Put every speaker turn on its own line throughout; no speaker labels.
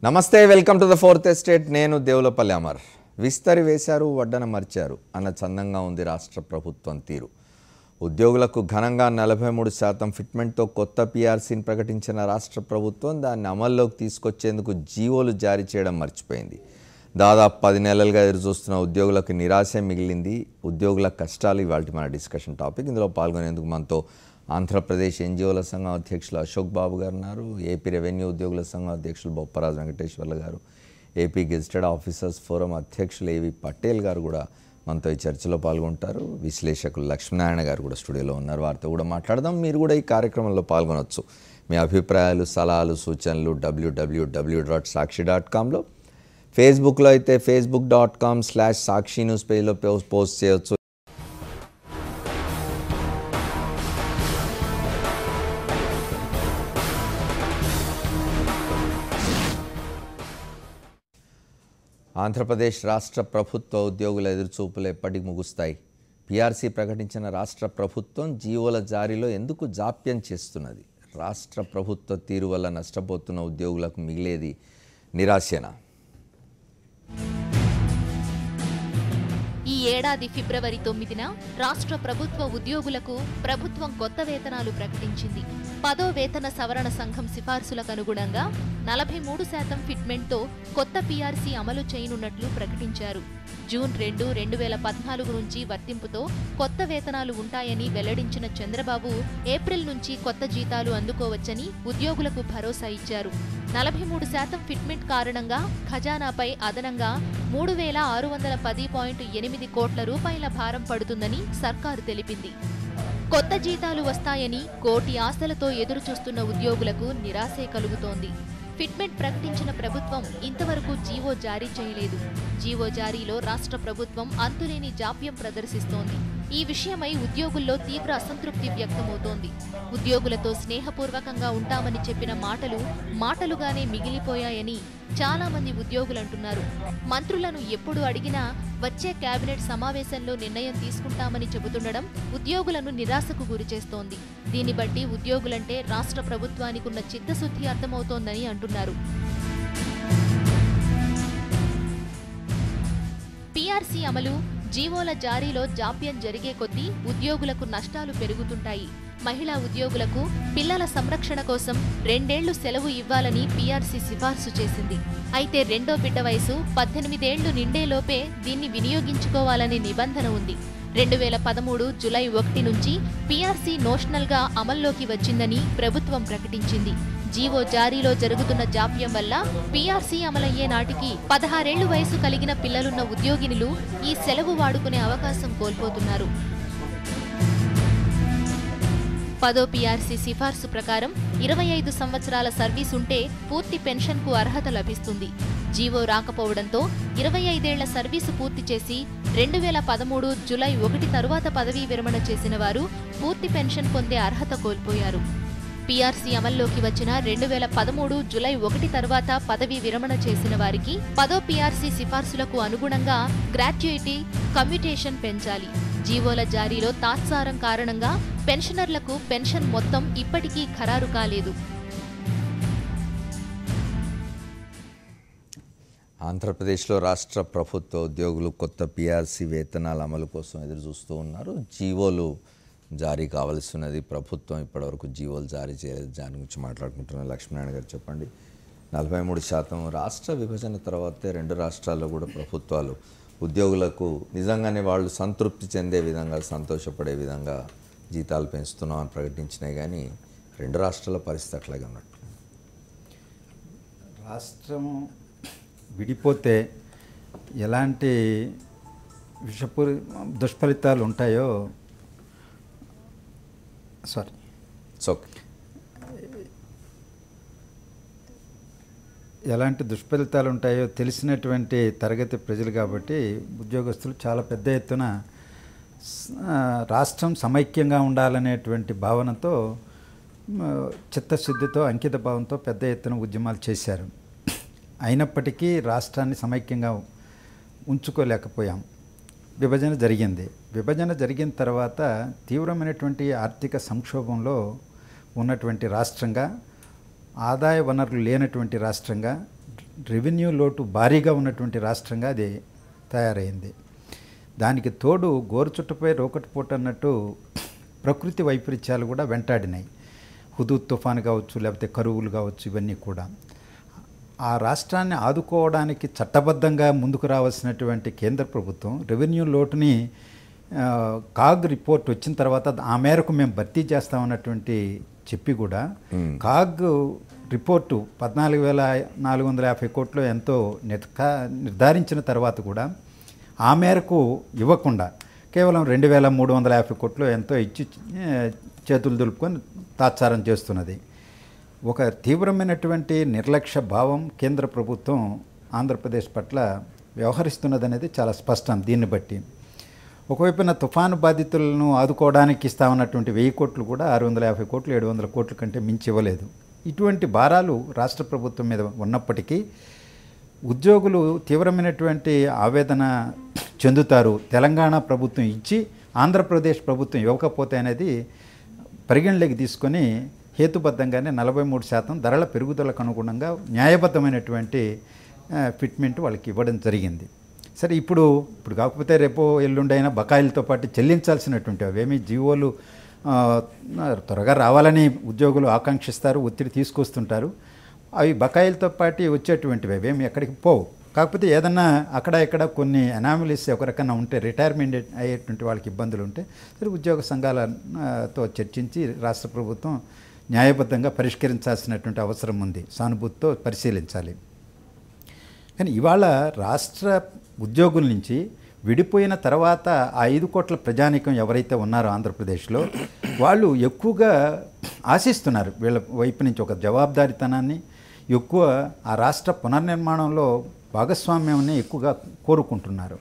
నమస్తే, welcome to the fourth estate. నేను దేవులపల్లి అమర్. విస్తరి వేశారు, వడ్డన మర్చారు అన్న చందంగా ఉంది రాష్ట్ర ప్రభుత్వం తీరు. ఉద్యోగులకు ఘనంగా 43% ఫిట్మెంట్తో కొత్త పీఆర్సీని ప్రకటించిన రాష్ట్ర ప్రభుత్వం దాన్ని అమల్లోకి తీసుకొచ్చేందుకు జీవోలు జారీ చేయడం మర్చిపోయింది. దాదాపు 10 నెలలుగా ఎదురుచూస్తున్న ఉద్యోగులకు నిరాశే మిగిలింది. ఉద్యోగుల కష్టాలు ఇవాళ మన డిస్కషన్ టాపిక్. ఇందులో పాల్గొనేందుకు మనతో ఆంధ్రప్రదేశ్ ఎన్జిఓల సంఘం అధ్యక్షులు అశోక్ బాబు గారు ఉన్నారు, ఏపీ రెవెన్యూ ఉద్యోగుల సంఘం అధ్యక్షులు బొప్పరాజు వెంకటేశ్వర్లు గారు, ఏపీ గెజిటెడ్ ఆఫీసర్స్ ఫోరం అధ్యక్షులు ఏవి పటేల్ గారు కూడా మనతో ఈ చర్చలో పాల్గొంటారు. విశ్లేషకులు లక్ష్మీనారాయణ గారు కూడా స్టూడియోలో ఉన్నారు, వారితో కూడా మాట్లాడదాం. మీరు కూడా ఈ కార్యక్రమంలో పాల్గొనవచ్చు. మీ అభిప్రాయాలు, సలహాలు, సూచనలు www.sakshi.comలో, ఫేస్బుక్లో అయితే facebook.com/sakshi న్యూస్ పేజ్లో పోస్ట్ చేయవచ్చు. ఆంధ్రప్రదేశ్ రాష్ట్ర ప్రభుత్వ ఉద్యోగుల ఎదురుచూపులు ఎప్పటికి ముగుస్తాయి? పీఆర్సీ ప్రకటించిన రాష్ట్ర ప్రభుత్వం జీవోల జారీలో ఎందుకు జాప్యం చేస్తున్నది? రాష్ట్ర ప్రభుత్వ తీరు వల్ల నష్టపోతున్న ఉద్యోగులకు మిగిలేది నిరాశేనా?
ఈ ఏడాది ఫిబ్రవరి 9న రాష్ట్ర ప్రభుత్వ ఉద్యోగులకు ప్రభుత్వం కొత్త వేతనాలు ప్రకటించింది. 10వ వేతన సవరణ సంఘం సిఫార్సులకు అనుగుణంగా 43% ఫిట్మెంట్తో కొత్త పీఆర్సీ అమలు చేయనున్నట్లు ప్రకటించారు. జూన్ 2, 2014 నుంచి వర్తింపుతో కొత్త వేతనాలు ఉంటాయని వెల్లడించిన చంద్రబాబు ఏప్రిల్ నుంచి కొత్త జీతాలు అందుకోవచ్చని ఉద్యోగులకు భరోసా ఇచ్చారు. 43% ఫిట్మెంట్ కారణంగా ఖజానాపై అదనంగా 3,610.8 కోట్ల రూపాయల భారం పడుతుందని సర్కారు తెలిపింది. కొత్త జీతాలు వస్తాయని కోటి ఆశలతో ఎదురుచూస్తున్న ఉద్యోగులకు నిరాశే కలుగుతోంది. ఫిట్మెంట్ ప్రకటించిన ప్రభుత్వం ఇంతవరకు జీవో జారీ చేయలేదు. జీవో జారీలో రాష్ట్ర ప్రభుత్వం అంతులేని జాప్యం ప్రదర్శిస్తోంది. ఈ విషయమై ఉద్యోగుల్లో తీవ్ర అసంతృప్తి వ్యక్తమవుతోంది. ఉద్యోగులతో స్నేహపూర్వకంగా ఉంటామని చెప్పిన మాటలుగానే మిగిలిపోయాయని చాలా మంది ఉద్యోగులంటున్నారు. మంత్రులను ఎప్పుడు అడిగినా వచ్చే కేబినెట్ సమావేశంలో నిర్ణయం తీసుకుంటామని చెబుతుండడం ఉద్యోగులను నిరాశకు గురిచేస్తోంది. దీన్ని బట్టి ఉద్యోగులంటే రాష్ట్ర ప్రభుత్వానికి ఉన్న చిత్తశుద్ధి అర్థమవుతోందని అంటున్నారు. పీఆర్సీ అమలు, జీవోల జారీలో జాప్యం జరిగే కొద్దీ ఉద్యోగులకు నష్టాలు పెరుగుతుంటాయి. మహిళా ఉద్యోగులకు పిల్లల సంరక్షణ కోసం 2 ఏళ్లు సెలవు ఇవ్వాలని పీఆర్సీ సిఫార్సు చేసింది. అయితే రెండో బిడ్డ వయసు 18 ఏళ్లు నిండేలోపే దీన్ని వినియోగించుకోవాలనే నిబంధన ఉంది. 2013 జూలై 1 నుంచి పీఆర్సీ నోషనల్గా అమల్లోకి వచ్చిందని ప్రభుత్వం ప్రకటించింది. జీవో జారీలో జరుగుతున్న జాప్యం వల్ల పీఆర్సీ అమలయ్యే నాటికి 16 ఏళ్లు వయసు కలిగిన పిల్లలున్న ఉద్యోగినులు ఈ సెలవు వాడుకునే అవకాశం కోల్పోతున్నారు. 10వ పీఆర్సీ సిఫార్సు ప్రకారం 25 సంవత్సరాల సర్వీస్ ఉంటే పూర్తి పెన్షన్కు అర్హత లభిస్తుంది. జీవో రాకపోవడంతో 25 ఏళ్ల సర్వీసు పూర్తి చేసి 2013 జూలై 1 తరువాత పదవీ విరమణ చేసిన వారు పూర్తి పెన్షన్ పొందే అర్హత కోల్పోయారు. పీఆర్సీ అమల్లోకి వచ్చిన 2013 జూలై 1 తరువాత పదవీ విరమణ చేసిన వారికి 10వ పీఆర్సీ సిఫార్సులకు అనుగుణంగా గ్రాట్యుయిటీ, కమ్యూటేషన్ పెంచాలి. జీవోల జారీలో తాత్సారం కారణంగా పెన్షనర్లకు పెన్షన్ మొత్తం ఇప్పటికీ ఖరారు కాలేదు.
ఆంధ్రప్రదేశ్లో రాష్ట్ర ప్రభుత్వ ఉద్యోగులు కొత్త పీఆర్సీ వేతనాల అమలు కోసం ఎదురుచూస్తూ ఉన్నారు. జీవోలు జారీ కావాల్సినది. ప్రభుత్వం ఇప్పటివరకు జీవోలు జారీ చేయలేదు. దాని గురించి మాట్లాడుకుంటున్నారు. లక్ష్మీనారాయణ గారు చెప్పండి. 43% రాష్ట్ర విభజన తర్వాతే 2 రాష్ట్రాల్లో కూడా ప్రభుత్వాలు ఉద్యోగులకు నిజంగానే వాళ్ళు సంతృప్తి చెందే విధంగా, సంతోషపడే విధంగా జీతాలు పెంచుతున్నామని ప్రకటించినాయి. కానీ 2 రాష్ట్రాల పరిస్థితి అట్లాగే ఉన్నట్టు.
రాష్ట్రం విడిపోతే ఎలాంటి దుష్ఫలితాలు ఉంటాయో ఎలాంటి దుష్ఫలితాలు ఉంటాయో తెలిసినటువంటి తరగతి ప్రజలు కాబట్టి ఉద్యోగస్తులు చాలా పెద్ద ఎత్తున రాష్ట్రం సమైక్యంగా ఉండాలనేటువంటి భావనతో, చిత్తశుద్ధితో, అంకిత భావంతో పెద్ద ఎత్తున ఉద్యమాలు చేశారు. అయినప్పటికీ రాష్ట్రాన్ని సమైక్యంగా ఉంచుకోలేకపోయాం. విభజన జరిగింది. విభజన జరిగిన తర్వాత తీవ్రమైనటువంటి ఆర్థిక సంక్షోభంలో ఉన్నటువంటి రాష్ట్రంగా, ఆదాయ వనరులు లేనటువంటి రాష్ట్రంగా రెవెన్యూ లోటు భారీగా ఉన్నటువంటి రాష్ట్రంగా అది తయారైంది. దానికి తోడు గోరు చుట్టపై రోకటి పోటు అన్నట్టు ప్రకృతి వైపరీత్యాలు కూడా వెంటాడినాయి. హుదూద్ తుఫాను కావచ్చు, లేకపోతే కరువులు కావచ్చు, ఇవన్నీ కూడా ఆ రాష్ట్రాన్ని ఆదుకోవడానికి చట్టబద్ధంగా ముందుకు రావాల్సినటువంటి కేంద్ర ప్రభుత్వం రెవెన్యూ లోటుని కాగ్ రిపోర్ట్ వచ్చిన తర్వాత ఆ మేరకు మేము భర్తీ చేస్తామన్నటువంటి చెప్పి కూడా కాగ్ రిపోర్టు 14,450 కోట్లు ఎంతో నిర్ధారించిన తర్వాత కూడా ఆ మేరకు ఇవ్వకుండా కేవలం 2,350 కోట్లు ఎంతో ఇచ్చి చేతులు దులుపుకొని తాత్సారం చేస్తున్నది. ఒక తీవ్రమైనటువంటి నిర్లక్ష్య భావం కేంద్ర ప్రభుత్వం ఆంధ్రప్రదేశ్ పట్ల వ్యవహరిస్తున్నదనేది చాలా స్పష్టం. దీన్ని బట్టి ఒకవైపున తుఫాను బాధితులను ఆదుకోవడానికి ఇస్తామన్నటువంటి 1000 కోట్లు కూడా 650 కోట్లు 700 కోట్ల కంటే మించి ఇవ్వలేదు. ఇటువంటి భారాలు రాష్ట్ర ప్రభుత్వం మీద ఉన్నప్పటికీ ఉద్యోగులు తీవ్రమైనటువంటి ఆవేదన చెందుతారు. తెలంగాణ ప్రభుత్వం ఇచ్చి ఆంధ్రప్రదేశ్ ప్రభుత్వం ఇవ్వకపోతే అనేది పరిగణలోకి తీసుకొని హేతుబద్ధంగానే 43% ధరల పెరుగుదలకు అనుగుణంగా న్యాయబద్ధమైనటువంటి ఫిట్మెంట్ వాళ్ళకి ఇవ్వడం జరిగింది. సరే, ఇప్పుడు కాకపోతే రేపో ఎల్లుండైనా బకాయిలతో పాటు చెల్లించాల్సినటువంటి అవేమీ జీవోలు త్వరగా రావాలని ఉద్యోగులు ఆకాంక్షిస్తారు, ఒత్తిడి తీసుకొస్తుంటారు. అవి బకాయిలతో పాటు వచ్చేటువంటివి అవేమి ఎక్కడికి పోవు. కాకపోతే ఏదన్నా అక్కడ ఇక్కడ కొన్ని అనామలీస్ ఒకరికన్నా ఉంటే, రిటైర్మెంట్ అయ్యేటువంటి వాళ్ళకి ఇబ్బందులు ఉంటే సరే ఉద్యోగ సంఘాలతో చర్చించి రాష్ట్ర ప్రభుత్వం న్యాయబద్ధంగా పరిష్కరించాల్సినటువంటి అవసరం ఉంది. సానుభూతితో పరిశీలించాలి. కానీ ఇవాళ రాష్ట్ర ఉద్యోగుల నుంచి విడిపోయిన తర్వాత ఆ 5 కోట్ల ప్రజానీకం ఎవరైతే ఉన్నారో ఆంధ్రప్రదేశ్లో వాళ్ళు ఎక్కువగా ఆశిస్తున్నారు. వీళ్ళ వైపు నుంచి ఒక జవాబుదారీతనాన్ని, ఎక్కువ ఆ రాష్ట్ర పునర్నిర్మాణంలో భాగస్వామ్యాన్ని ఎక్కువగా కోరుకుంటున్నారు.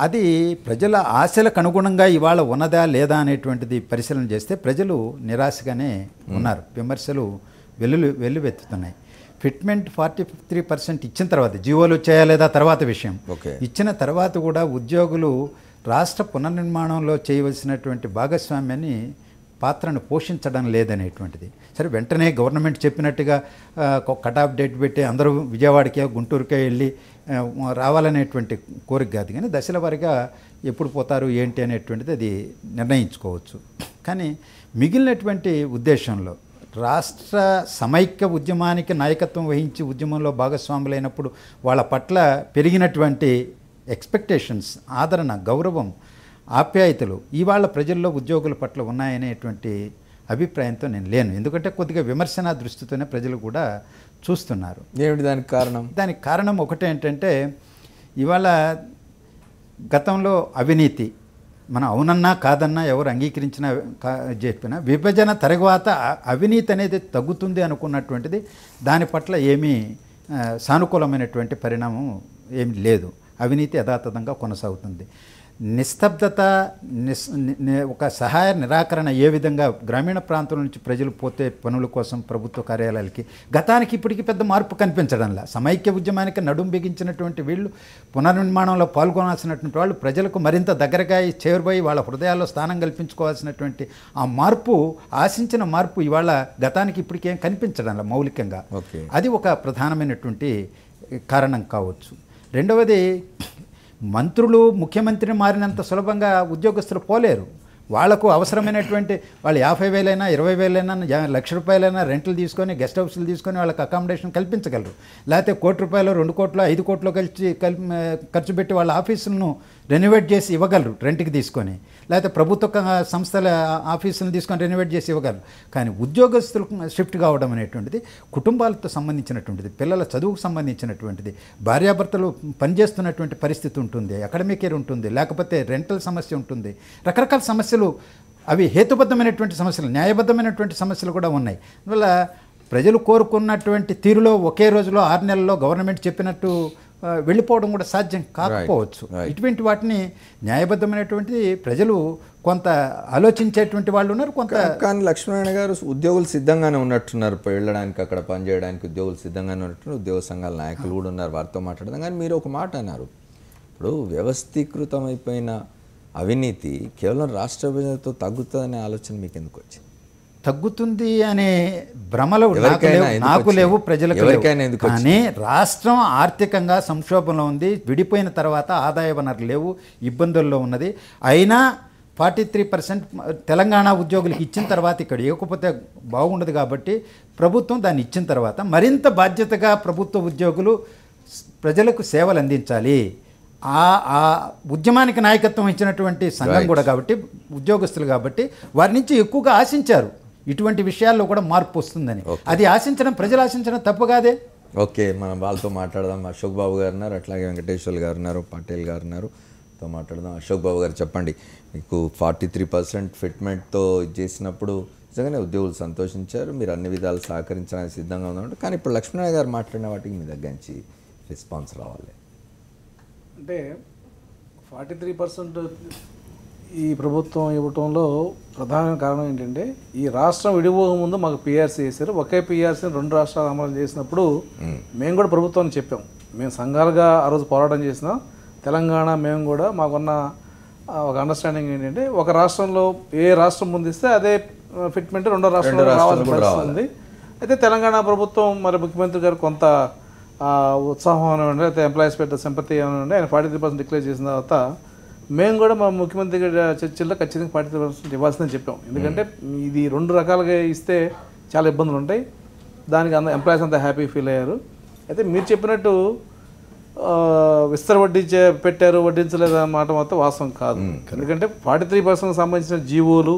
అది ప్రజల ఆశలకు అనుగుణంగా ఇవాళ ఉన్నదా లేదా అనేటువంటిది పరిశీలన చేస్తే ప్రజలు నిరాశగానే ఉన్నారు. విమర్శలు వెల్లువెత్తుతున్నాయి. ఫిట్మెంట్ 43% ఇచ్చిన తర్వాత జీవోలు వచ్చాయా లేదా తర్వాత విషయం. ఇచ్చిన తర్వాత కూడా ఉద్యోగులు రాష్ట్ర పునర్నిర్మాణంలో చేయవలసినటువంటి భాగస్వామ్యాన్ని పాత్రను పోషించడం లేదనేటువంటిది. సరే, వెంటనే గవర్నమెంట్ చెప్పినట్టుగా కట్ ఆఫ్ డేట్ పెట్టి అందరూ విజయవాడకే గుంటూరుకే వెళ్ళి రావాలనేటువంటి కోరిక కాదు, కానీ దశల వారీగా ఎప్పుడు పోతారు ఏంటి అనేటువంటిది అది నిర్ణయించుకోవచ్చు. కానీ మిగిలినటువంటి ఉద్దేశంలో రాష్ట్ర సమైక్య ఉద్యమానికి నాయకత్వం వహించి ఉద్యమంలో భాగస్వాములైనప్పుడు వాళ్ళ పట్ల పెరిగినటువంటి ఎక్స్పెక్టేషన్స్, ఆదరణ, గౌరవం, ఆప్యాయతలు ఇవాళ ప్రజల్లో ఉద్యోగుల పట్ల ఉన్నాయనేటువంటి అభిప్రాయంతో నేను లేను. ఎందుకంటే కొద్దిగా విమర్శన దృష్టితోనే ప్రజలు కూడా చూస్తున్నారు.
ఏమిటి దానికి కారణం?
దానికి కారణం ఒకటే ఏంటంటే ఇవాళ గతంలో అవినీతి మనం అవునన్నా కాదన్నా ఎవరు అంగీకరించినా చెప్పినా విభజన తర్వాత అవినీతి అనేది తగ్గుతుంది అనుకున్నటువంటిది దాని పట్ల ఏమీ సానుకూలమైనటువంటి పరిణామం ఏమి లేదు. అవినీతి యథాతథంగా కొనసాగుతుంది. నిస్తబ్దత, ఒక సహాయ నిరాకరణ ఏ విధంగా గ్రామీణ ప్రాంతం నుంచి ప్రజలు పోతే పనుల కోసం ప్రభుత్వ కార్యాలయాలకి గతానికి ఇప్పటికీ పెద్ద మార్పు కనిపించడంలా. సమైక్య ఉద్యమానికి నడుం బిగించినటువంటి వీళ్ళు పునర్నిర్మాణంలో పాల్గొనాల్సినటువంటి వాళ్ళు ప్రజలకు మరింత దగ్గరగా చేరుబోయి వాళ్ళ హృదయాల్లో స్థానం కల్పించుకోవాల్సినటువంటి ఆ మార్పు, ఆశించిన మార్పు ఇవాళ గతానికి ఇప్పటికేం కనిపించడంలా మౌలికంగా. అది ఒక ప్రధానమైనటువంటి కారణం కావచ్చు. రెండవది, మంత్రులు ముఖ్యమంత్రిని మారినంత సులభంగా ఉద్యోగస్తులు పోలేరు. వాళ్లకు అవసరమైనటువంటి వాళ్ళు 50,000 20,000 1,00,000 రెంట్లు తీసుకొని గెస్ట్ హౌస్లు తీసుకొని వాళ్ళకి అకామిడేషన్ కల్పించగలరు. లేకపోతే ₹1,00,00,000 2,00,00,000 5,00,00,000 ఖర్చు పెట్టి వాళ్ళ ఆఫీసులను రెనోవేట్ చేసి ఇవ్వగలరు రెంట్కి తీసుకొని. లేకపోతే ప్రభుత్వ సంస్థల ఆఫీసులను తీసుకొని రెనోవేట్ చేసి ఇవ్వగలరు. కానీ ఉద్యోగస్తులకు షిఫ్ట్ కావడం అనేటువంటిది కుటుంబాలతో సంబంధించినటువంటిది, పిల్లల చదువుకు సంబంధించినటువంటిది, భార్యాభర్తలు పనిచేస్తున్నటువంటి పరిస్థితి ఉంటుంది, అకాడమిక్ ఇయర్ ఉంటుంది, లేకపోతే రెంటల్ సమస్య ఉంటుంది, రకరకాల సమస్యలు, అవి హేతుబద్ధమైనటువంటి సమస్యలు, న్యాయబద్ధమైనటువంటి సమస్యలు కూడా ఉన్నాయి. అందువల్ల ప్రజలు కోరుకున్నటువంటి తీరులో ఒకే రోజులో 6 నెలల్లో గవర్నమెంట్ చెప్పినట్టు వెళ్ళిపోవడం కూడా సాధ్యం కాకపోవచ్చు. ఇటువంటి వాటిని న్యాయబద్ధమైనటువంటి ప్రజలు కొంత ఆలోచించేటువంటి వాళ్ళు ఉన్నారు. కొంత
కానీ లక్ష్మీనారాయణ గారు ఉద్యోగులు సిద్ధంగానే ఉన్నట్టున్నారు, వెళ్ళడానికి అక్కడ పనిచేయడానికి ఉద్యోగులు సిద్ధంగానే ఉన్నట్టున్నారు. ఉద్యోగ సంఘాల నాయకులు కూడా ఉన్నారు, వారితో మాట్లాడదాం. కానీ మీరు ఒక మాట అన్నారు, ఇప్పుడు వ్యవస్థీకృతమైపోయిన అవినీతి కేవలం రాష్ట్ర విభజనతో తగ్గుతుందనే ఆలోచన మీకు ఎందుకు వచ్చింది?
తగ్గుతుంది అనే భ్రమలు
ఎవరికైనా ఎందుకు
నాకు
వచ్చింది?
లేవు, ప్రజలకు
ఎవరికైనా
లేవు.
ఎందుకు
కానీ రాష్ట్రం ఆర్థికంగా సంక్షోభంలో ఉంది, విడిపోయిన తర్వాత ఆదాయ వనరులు లేవు, ఇబ్బందుల్లో ఉన్నది. అయినా 43% తెలంగాణ ఉద్యోగులకు ఇచ్చిన తర్వాత ఇక్కడ ఇవ్వకపోతే బాగుండదు కాబట్టి ప్రభుత్వం దాన్ని ఇచ్చిన తర్వాత మరింత బాధ్యతగా ప్రభుత్వ ఉద్యోగులు ప్రజలకు సేవలు అందించాలి. ఆ ఉద్యమానికి నాయకత్వం ఇచ్చినటువంటి సంఘం కూడా కాబట్టి, ఉద్యోగస్తులు కాబట్టి వారి నుంచి ఎక్కువగా ఆశించారు ఇటువంటి విషయాల్లో కూడా మార్పు వస్తుందని. అది ఆశించడం, ప్రజలు ఆశించడం తప్పు కాదే.
ఓకే, మనం వాళ్ళతో మాట్లాడదాం. అశోక్ బాబు గారు ఉన్నారు, అట్లాగే వెంకటేశ్వర్లు గారు ఉన్నారు, పటేల్ గారు ఉన్నారు, తో మాట్లాడదాం. అశోక్ బాబు గారు చెప్పండి, మీకు 43% ఫిట్మెంట్తో చేసినప్పుడు నిజంగానే ఉద్యోగులు సంతోషించారు, మీరు అన్ని విధాలు సహకరించడానికి సిద్ధంగా ఉందంటే, కానీ ఇప్పుడు లక్ష్మణయ్య గారు మాట్లాడిన వాటికి మీ దగ్గర నుంచి రెస్పాన్స్ రావాలి.
అంటే 43% ఈ ప్రభుత్వం ఇవ్వటంలో ప్రధాన కారణం ఏంటంటే, ఈ రాష్ట్రం విడిపోక ముందు మాకు పిఆర్సీ చేశారు. ఒకే పిఆర్సీని 2 రాష్ట్రాలు అమలు చేసినప్పుడు మేము కూడా ప్రభుత్వాన్ని చెప్పాం. మేము సంఘాలుగా ఆ రోజు పోరాటం చేసినాం. తెలంగాణ మేము కూడా మాకున్న ఒక అండర్స్టాండింగ్ ఏంటంటే, ఒక రాష్ట్రంలో ఏ రాష్ట్రం ముందిస్తే అదే ఫిట్మెంట్ 2 రాష్ట్రాల్లో రావాల్సిన పరిస్థితి ఉంది. అయితే తెలంగాణ ప్రభుత్వం మరి ముఖ్యమంత్రి గారు కొంత ఉత్సాహం అనివ్వండి, అయితే ఎంప్లాయీస్ పెట్ట సింపతి అనివ్వండి, ఆయన 43% డిక్లేర్ చేసిన తర్వాత మేము కూడా మా ముఖ్యమంత్రి గారి చర్చల్లో ఖచ్చితంగా 43% ఇవ్వాల్సిందని చెప్పాం. ఎందుకంటే ఇది 2 రకాలుగా ఇస్తే చాలా ఇబ్బందులు ఉంటాయి. దానికి ఎంప్లాయీస్ అంతా హ్యాపీ ఫీల్ అయ్యారు. అయితే మీరు చెప్పినట్టు విస్తర వడ్డీ పెట్టారు, వడ్డించలేదు అన్నమాట మొత్తం వాస్తవం కాదు. ఎందుకంటే 43% సంబంధించిన జీవోలు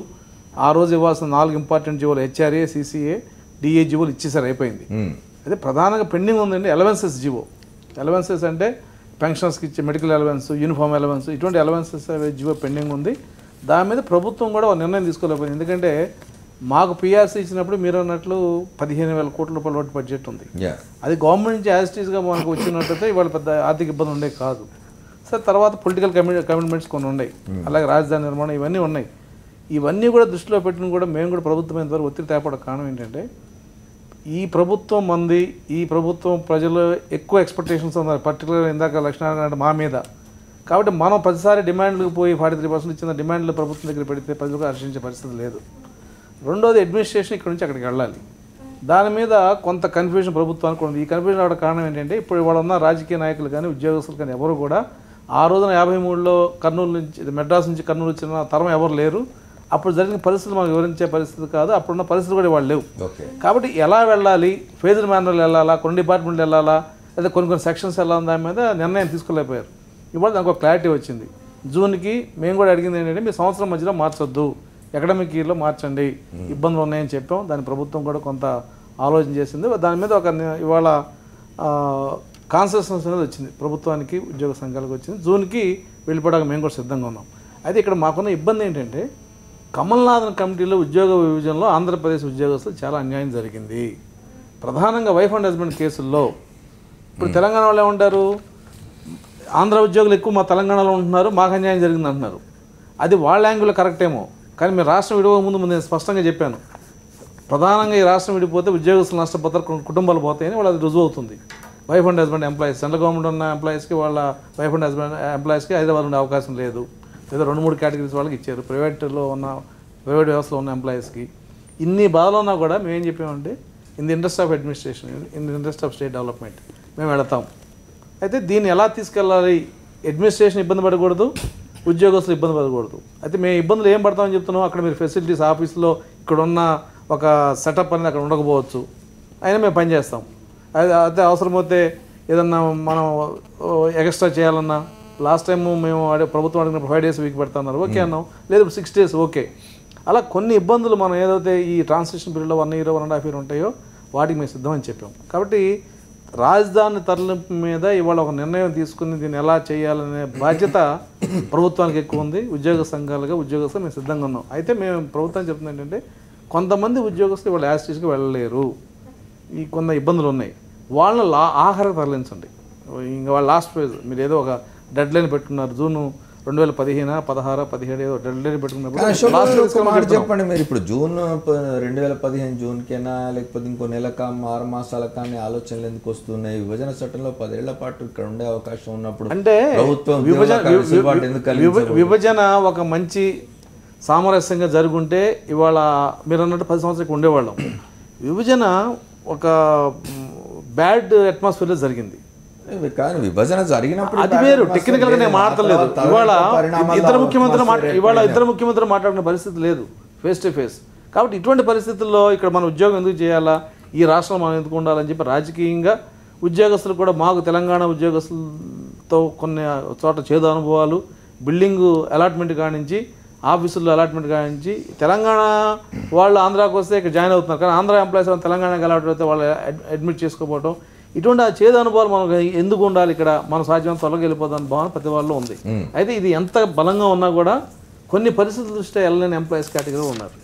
ఆ రోజు ఇవ్వాల్సిన 4 ఇంపార్టెంట్ జీవోలు హెచ్ఆర్ఏ, సిసిఏ, డిఏ జీవోలు ఇచ్చేసారు, అయిపోయింది. అయితే ప్రధానంగా పెండింగ్ ఉందండి అలవెన్సెస్ జీవో. అలవెన్సెస్ అంటే పెన్షన్స్కి ఇచ్చే మెడికల్ అలవెన్స్, యూనిఫామ్ అలవెన్స్, ఇటువంటి అలవెన్సెస్ జీవో పెండింగ్ ఉంది. దాని మీద ప్రభుత్వం కూడా ఒక నిర్ణయం తీసుకోలేకపోయింది. ఎందుకంటే మాకు పిఆర్సీ ఇచ్చినప్పుడు మీరు అన్నట్లు 15,000 కోట్ల రూపాయల వరకు బడ్జెట్ ఉంది. అది గవర్నమెంట్ నుంచి యాజ్ ఇట్ ఈస్గా మనకు వచ్చినట్టయితే ఇవాళ పెద్ద ఆర్థిక ఇబ్బంది ఉండే కాదు. సరే, తర్వాత పొలిటికల్ కమిట్మెంట్స్ కొన్ని ఉన్నాయి, అలాగే రాజధాని నిర్మాణం ఇవన్నీ ఉన్నాయి. ఇవన్నీ కూడా దృష్టిలో పెట్టుకుని కూడా మేము కూడా ప్రభుత్వం ఇంతవరకు ఒత్తిడి తేపడం కారణం ఏంటంటే, ఈ ప్రభుత్వం మంది, ఈ ప్రభుత్వం ప్రజలు ఎక్కువ ఎక్స్పెక్టేషన్స్ ఉన్నారు, పర్టికులర్ ఇందాక లక్ష్మీనారాయణ అంటే మా మీద. కాబట్టి మనం ప్రతిసారి డిమాండ్లకు పోయి 43% ఇచ్చిన డిమాండ్లు ప్రభుత్వం దగ్గర పెడితే ప్రజలకు హర్షించే పరిస్థితి లేదు. రెండోది అడ్మినిస్ట్రేషన్ ఇక్కడ నుంచి అక్కడికి వెళ్ళాలి. దాని మీద కొంత కన్ఫ్యూజన్ ప్రభుత్వానికి ఉంది. ఈ కన్ఫ్యూజన్ అవడం కారణం ఏంటంటే, ఇప్పుడు ఇవాళ ఉన్న రాజకీయ నాయకులు కానీ ఉద్యోగస్తులు కానీ ఎవరు కూడా ఆ రోజున 53లో కర్నూలు నుంచి, మెడ్రాస్ నుంచి కర్నూలు వచ్చిన తరం ఎవరు లేరు. అప్పుడు జరిగిన పరిస్థితులు మనకు వివరించే పరిస్థితి కాదు, అప్పుడున్న పరిస్థితులు కూడా వాళ్ళు లేవు. కాబట్టి ఎలా వెళ్ళాలి, ఫేజ్డ్ మేనర్లు వెళ్ళాలా, కొన్ని డిపార్ట్మెంట్లు వెళ్ళాలా, లేదా కొన్ని సెక్షన్స్ వెళ్ళాలి, దాని మీద నిర్ణయం తీసుకోలేకపోయారు. ఇవాళ దానికి ఒక క్లారిటీ వచ్చింది. జూన్కి మేము కూడా అడిగింది ఏంటంటే, మీ సంవత్సరం మధ్యలో మార్చొద్దు, అకాడమిక్ ఇయర్లో మార్చండి, ఇబ్బందులు ఉన్నాయని చెప్పాం. దాని ప్రభుత్వం కూడా కొంత ఆలోచన చేసింది. దాని మీద ఒక ఇవాళ కాన్సెషన్స్ అనేది వచ్చింది, ప్రభుత్వానికి ఉద్యోగ సంఘాలకు వచ్చింది. జూన్కి వెళ్ళిపోవడానికి మేము కూడా సిద్ధంగా ఉన్నాం. అయితే ఇక్కడ మాకున్న ఇబ్బంది ఏంటంటే, కమల్నాథన్ కమిటీలో ఉద్యోగ విభజనలో ఆంధ్రప్రదేశ్ ఉద్యోగస్తులు చాలా అన్యాయం జరిగింది. ప్రధానంగా వైఫ్ అండ్ హస్బెండ్ కేసుల్లో ఇప్పుడు తెలంగాణ వాళ్ళు ఏమంటారు, ఆంధ్ర ఉద్యోగులు ఎక్కువ మా తెలంగాణలో ఉంటున్నారు, మాకు అన్యాయం జరిగింది అంటున్నారు. అది వాళ్ళ యాంగిల్లో కరెక్ట్ ఏమో, కానీ మీరు రాష్ట్రం విడిపోక ముందు నేను స్పష్టంగా చెప్పాను, ప్రధానంగా ఈ రాష్ట్రం విడిపోతే ఉద్యోగస్తులు నష్టపోతారు, కుటుంబాలు పోతాయని వాళ్ళు అది రుజువు అవుతుంది. Wife and husband employees, central government ఉన్న ఎంప్లాయీస్కి వాళ్ళ వైఫ్ అండ్ హస్బెండ్ ఎంప్లాయీస్కి హైదరాబాద్ ఉండే అవకాశం లేదు, లేదా 2-3 కేటగిరీస్ వాళ్ళకి ఇచ్చారు. ప్రైవేట్ వ్యవస్థలో ఉన్న ఎంప్లాయీస్కి ఇన్ని బాధలు ఉన్నా కూడా మేము ఏం చెప్పామంటే, in the interest of administration, in the interest of state development మేము వెళతాం. అయితే దీన్ని ఎలా తీసుకెళ్ళాలి, అడ్మినిస్ట్రేషన్ ఇబ్బంది పడకూడదు, ఉద్యోగస్తులు ఇబ్బంది పడకూడదు. అయితే మేము ఇబ్బందులు ఏం పడతామని చెప్తున్నాం, అక్కడ మీరు ఫెసిలిటీస్ ఆఫీస్లో ఇక్కడ ఉన్న ఒక సెటప్ అనేది అక్కడ ఉండకపోవచ్చు, అయినా మేము పనిచేస్తాం. అయితే అవసరమైతే ఏదన్నా మనం ఎక్స్ట్రా చేయాలన్నా, లాస్ట్ టైం మేము ప్రభుత్వం అడిగినప్పుడు 5 days వీక్ పెడతాన్నారు, ఓకే అన్నాం. లేదు 6 days ఓకే. అలా కొన్ని ఇబ్బందులు మనం ఏదైతే ఈ ట్రాన్సిషన్ పీరియడ్లో 1 year 1.5 year ఉంటాయో వాటికి మేము సిద్ధమని చెప్పాం. కాబట్టి రాజధాని తరలింపు మీద ఇవాళ ఒక నిర్ణయం తీసుకుని దీన్ని ఎలా చేయాలనే బాధ్యత ప్రభుత్వానికి ఎక్కువ ఉంది. ఉద్యోగ సంఘాలుగా ఉద్యోగస్తులు మేము సిద్ధంగా ఉన్నాం. అయితే మేము ప్రభుత్వం చెప్తుంది ఏంటంటే, కొంతమంది ఉద్యోగస్తులు ఇవాళ యాస్టీస్కి వెళ్ళలేరు, ఈ కొన్ని ఇబ్బందులు ఉన్నాయి, వాళ్ళని ఆఖరికి తరలించండి. ఇంకా వాళ్ళ లాస్ట్ ఫేజ్ మీరు ఏదో ఒక డెడ్ లైన్ పెట్టుకున్నారు, జూన్ 2015, 16, 17 ఏదో డెడ్ లైన్ పెట్టుకున్నప్పుడు
చెప్పండి మీరు ఇప్పుడు జూన్ 2015 జూన్కేనా, లేకపోతే ఇంకో నెలకా 6 మాసాల కానీ ఆలోచనలు ఎందుకు వస్తున్నాయి? విభజన చట్టంలో 10 ఏళ్ల పాటు ఇక్కడ ఉండే అవకాశం ఉన్నప్పుడు
అంటే
ప్రభుత్వం
విభజన ఒక మంచి సామరస్యంగా జరుగుంటే ఇవాళ మీరు అన్నట్టు 10 సంవత్సరాలకు ఉండేవాళ్ళం. విభజన ఒక బ్యాడ్ అట్మాస్ఫియర్లో జరిగింది.
కానీ విభజన జరిగినప్పుడు
అది వేరు, టెక్నికల్గా నేను మాట్లాడలేదు. ఇవాళ ఇద్దరు ముఖ్యమంత్రులు మాట్లాడిన పరిస్థితి లేదు ఫేస్ టు ఫేస్. కాబట్టి ఇటువంటి పరిస్థితుల్లో ఇక్కడ మన ఉద్యోగం ఎందుకు చేయాలా, ఈ రాష్ట్రంలో మనం ఎందుకు ఉండాలని చెప్పి రాజకీయంగా ఉద్యోగస్తులు కూడా మాకు తెలంగాణ ఉద్యోగస్తులతో కొన్ని చోట చేదు అనుభవాలు, బిల్డింగు అలాట్మెంట్ కానించి, ఆఫీసుల్లో అలాట్మెంట్ కానించి, తెలంగాణ వాళ్ళు ఆంధ్రాకి వస్తే ఇక్కడ జాయిన్ అవుతున్నారు, కానీ ఆంధ్ర ఎంప్లాయీస్ తెలంగాణకి అలాట్ అయితే వాళ్ళు అడ్మిట్ చేసుకోకపోవడం, ఇటువంటి ఆ చేదు అనుభవాలు మనకు ఎందుకు ఉండాలి, ఇక్కడ మనం సాధ్యం త్వరగా వెళ్ళిపోదాం భావన ప్రతి వాళ్ళు ఉంది. అయితే ఇది ఎంత బలంగా ఉన్నా కూడా కొన్ని పరిస్థితుల దృష్ట్యా వెళ్ళలేని ఎంప్లాయీస్ కేటగిరీ ఉన్నారు.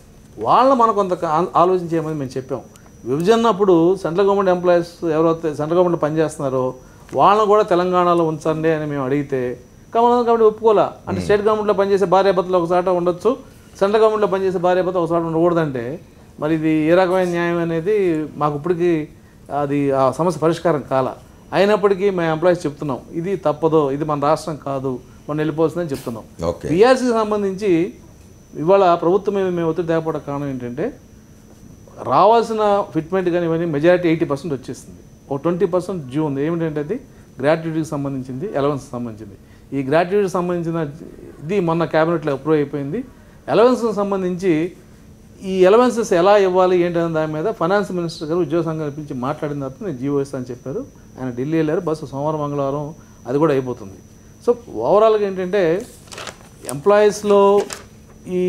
వాళ్ళని మనం కొంత ఆలోచించేయమని మేము చెప్పాం. విభజనప్పుడు సెంట్రల్ గవర్నమెంట్ ఎంప్లాయీస్ ఎవరైతే సెంట్రల్ గవర్నమెంట్ పనిచేస్తున్నారో వాళ్ళని కూడా తెలంగాణలో ఉంచండి అని మేము అడిగితే కాబట్టి ఒప్పుకోలే. అంటే స్టేట్ గవర్నమెంట్లో పనిచేసే భార్యాభర్తలు ఒకసాట ఉండొచ్చు, సెంట్రల్ గవర్నమెంట్లో పనిచేసే భార్యాభర్త ఒకసాట ఉండకూడదంటే మరి ఇది ఏ రకమైన న్యాయం అనేది మాకు ఇప్పటికీ అది ఆ సమస్య పరిష్కారం కాల. అయినప్పటికీ మేము ఎంప్లాయీస్ చెప్తున్నాం ఇది తప్పదో, ఇది మన రాష్ట్రం కాదు, మనం వెళ్ళిపోతుందని చెప్తున్నాం. పిఆర్సీకి సంబంధించి ఇవాళ ప్రభుత్వం మేము ఒత్తిడి తేపడ కారణం ఏంటంటే రావాల్సిన ఫిట్మెంట్ కానీ ఇవన్నీ మెజారిటీ 80% వచ్చేసింది. ఒక 20% డ్యూ ఉంది. ఏమిటంటే అది గ్రాట్యుటీకి సంబంధించింది, అలవెన్స్కి సంబంధించింది. ఈ గ్రాట్యుటీకి సంబంధించిన ఇది మొన్న క్యాబినెట్లో అప్రూవ్ అయిపోయింది. అలవెన్స్కి సంబంధించి ఈ అలవెన్సెస్ ఎలా ఇవ్వాలి ఏంటనే దాని మీద ఫైనాన్స్ మినిస్టర్ గారు ఉద్యోగ సంఘాన్ని పిలిచి మాట్లాడిన తర్వాత నేను జీవో ఇస్తానని చెప్పారు. ఆయన ఢిల్లీ వెళ్ళారు. బస్సు సోమవారం మంగళవారం అది కూడా అయిపోతుంది. సో ఓవరాల్గా ఏంటంటే ఎంప్లాయీస్లో ఈ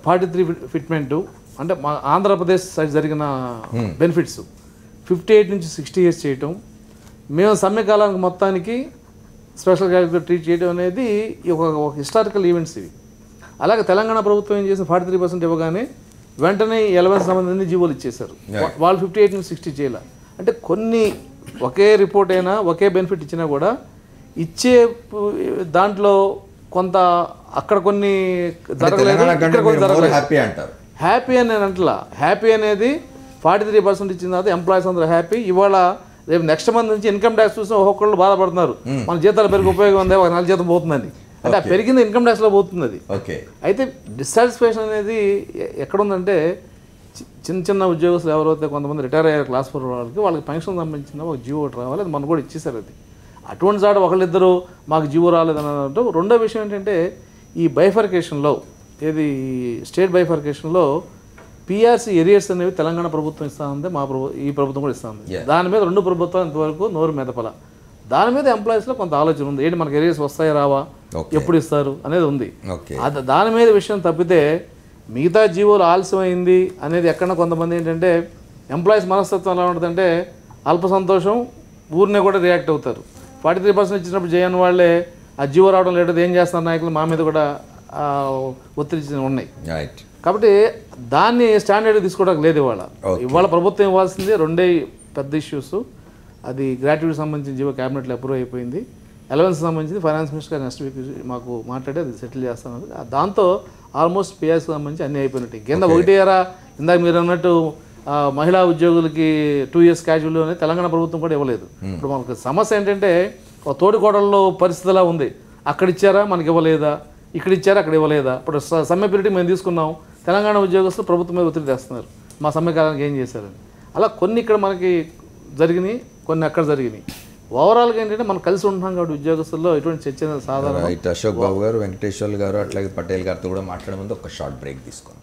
43 ఫిట్మెంటు అంటే మా ఆంధ్రప్రదేశ్ సైడ్ జరిగిన బెనిఫిట్స్ 58 నుంచి 60 years చేయటం, మేము సమ్మె కాలానికి మొత్తానికి స్పెషల్ క్యాటగిరీ ట్రీట్ చేయడం అనేది ఒక హిస్టారికల్ ఈవెంట్స్ ఇవి. అలాగే తెలంగాణ ప్రభుత్వం ఏం చేసి 43% ఇవ్వగానే వెంటనే 11 సంబంధించిన జీవోలు ఇచ్చేశారు. వాళ్ళు 58 నుంచి 60 చేయాల. అంటే కొన్ని ఒకే రిపోర్ట్ అయినా ఒకే బెనిఫిట్ ఇచ్చినా కూడా ఇచ్చే దాంట్లో కొంత అక్కడ కొన్ని జరగలేదు, ఇక్కడ కొన్ని జరగలేదు. హ్యాపీ అని నేను అంటలా. హ్యాపీ అనేది 43% ఇచ్చిన తర్వాత ఎంప్లాయీస్ అందరూ హ్యాపీ. ఇవాళ రేపు నెక్స్ట్ మంత్ నుంచి ఇన్కమ్ ట్యాక్స్ చూసి ఒక్కొక్కళ్ళు బాధపడుతున్నారు, మన జీతాలు పెరిగి ఉపయోగం ఉంది, ఒక 4 జీతం పోతుందని. అంటే ఆ పెరిగింది ఇన్కమ్ ట్యాక్స్లో పోతుంది అది. అయితే డిస్సాటిస్ఫాక్షన్ అనేది ఎక్కడుందంటే చిన్న చిన్న ఉద్యోగస్తులు ఎవరైతే కొంతమంది రిటైర్ అయ్యారు క్లాస్ 4 వాళ్ళకి పెన్షన్ సంబంధించిన ఒక జీవో ఒకటి రావాలి, అది మనకు కూడా ఇచ్చేసారు. అది అటువంటి చాట ఒకళ్ళిద్దరు మాకు జీవో రాలేదని అంటూ. రెండో విషయం ఏంటంటే ఈ బైఫర్కేషన్లో ఏది స్టేట్ బైఫర్కేషన్లో పిఆర్సీ ఏరియాస్ అనేవి తెలంగాణ ప్రభుత్వం ఇస్తూ ఉంది, ఈ ప్రభుత్వం కూడా ఇస్తూ ఉంది. దాని మీద 2 ప్రభుత్వాలు ఇంతవరకు నోరు మెదపల. దాని మీద ఎంప్లాయీస్లో కొంత ఆలోచన ఉంది, ఏంటి మనకి ఏరియాస్ వస్తాయి రావా, ఎప్పుడు ఇస్తారు అనేది ఉంది. దాని మీద విషయం తప్పితే మిగతా జీవోలు ఆలస్యమైంది అనేది ఎక్కడ కొంతమంది ఏంటంటే ఎంప్లాయీస్ మనస్తత్వం ఎలా ఉంటుందంటే అల్ప సంతోషం ఊరినే కూడా రియాక్ట్ అవుతారు. 43% ఇచ్చినప్పుడు చేయని వాళ్ళే ఆ జీవో రావడం లేదు ఏం చేస్తున్నారు నాయకులు మా మీద కూడా ఒత్తిడి ఉన్నాయి. కాబట్టి దాన్ని స్టాండర్డ్ తీసుకోవడానికి లేదు. ఇవాళ ప్రభుత్వం ఇవ్వాల్సింది 2 పెద్ద ఇష్యూస్. అది గ్రాట్యుటీకి సంబంధించిన జీవో క్యాబినెట్లో అప్రూవ్ అయిపోయింది. అలవెన్స్ సంబంధించి ఫైనాన్స్ మినిస్టర్ గారు నెక్స్ట్ వీక్ మాకు మాట్లాడి అది సెటిల్ చేస్తాను. దాంతో ఆల్మోస్ట్ పిఎస్కి సంబంధించి అన్నీ అయిపోయినట్టు. కింద 1 year ఇందాక మీరు అన్నట్టు మహిళా ఉద్యోగులకి 2 years క్యాజువల్ అనేది తెలంగాణ ప్రభుత్వం కూడా ఇవ్వలేదు. ఇప్పుడు మనకు సమస్య ఏంటంటే ఒక తోడికోడల్లో పరిస్థితి ఎలా ఉంది, అక్కడ ఇచ్చారా మనకి ఇవ్వలేదా, ఇక్కడ ఇచ్చారా అక్కడ ఇవ్వలేదా. ఇప్పుడు సమ్మె పీరియడ్ మేము తీసుకున్నాం, తెలంగాణ ఉద్యోగస్తులు ప్రభుత్వం మీద ఒత్తిడి తెస్తున్నారు మా సమ్మె కాలానికి ఏం చేశారని. అలా కొన్ని ఇక్కడ మనకి జరిగినాయి, కొన్ని అక్కడ జరిగినాయి. ఓవరాల్గా ఏంటంటే మనం కలిసి ఉంటున్నాం కాబట్టి ఉద్యోగస్తుల్లో ఎటువంటి చర్చ సాధారణ.
అశోక్ బాబు గారు, వెంకటేశ్వర్లు గారు, అట్లాగే పటేల్ గారితో కూడా మాట్లాడే ముందు ఒక షార్ట్ బ్రేక్ తీసుకున్నాం.